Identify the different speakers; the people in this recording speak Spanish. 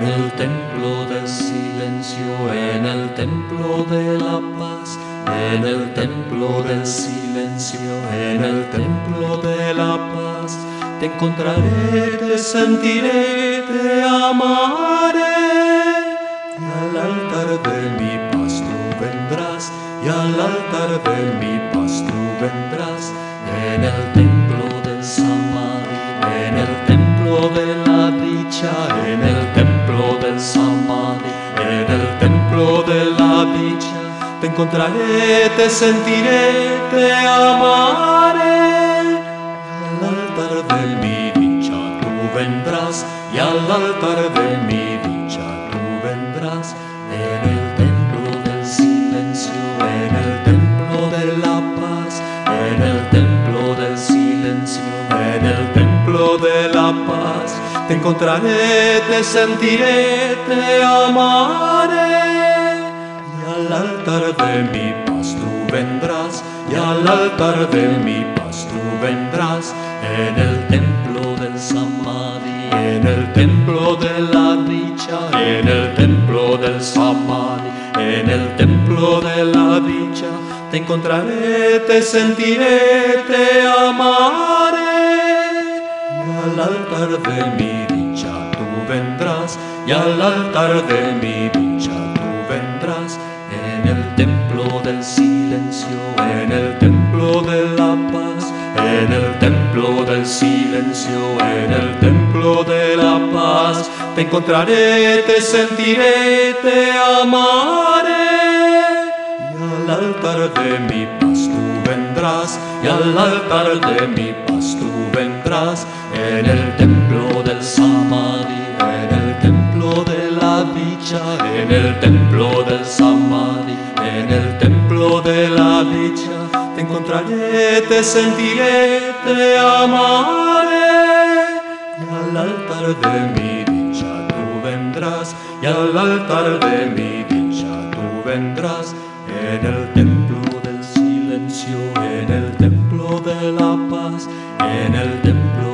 Speaker 1: el templo del silencio, en el templo de la paz, en el templo del silencio, en el templo de la paz, te encontraré, te sentiré, te amaré. Y al altar de mi paz tú vendrás, y al altar de mi paz tú vendrás, en el templo del samadhi, en el templo de la dicha, en el templo del samadhi, en el templo de la dicha, te encontraré, te sentiré, te amaré. Y al altar de mi dicha tú vendrás, y al altar de mi dicha tú vendrás, en el templo del silencio, en el templo de la paz, en el templo del silencio, en el templo de la paz, te encontraré, te sentiré, te amaré. Y al altar de mi paz tú vendrás, y al altar de mi paz tú vendrás, en el templo del samadhi, en el templo de la dicha, en el templo del samadhi, en el templo de la dicha, te encontraré, te sentiré, te amaré. Y al altar de mi dicha tú vendrás, y al altar de mi dicha tú vendrás, en el templo del silencio, en el templo de la paz, en el templo del silencio, en el templo de la paz, te encontraré, te sentiré, te amaré. Y al altar de mi paz tú vendrás, y al altar de mi paz tú vendrás, en el templo del samadhi, en el templo de la dicha, en el templo del samadhi, en el templo de la dicha, te encontraré, te sentiré, te amaré. Y al altar de mi dicha tú vendrás, y al altar de mi dicha tú vendrás, en el templo del silencio, en el templo de la paz, en el templo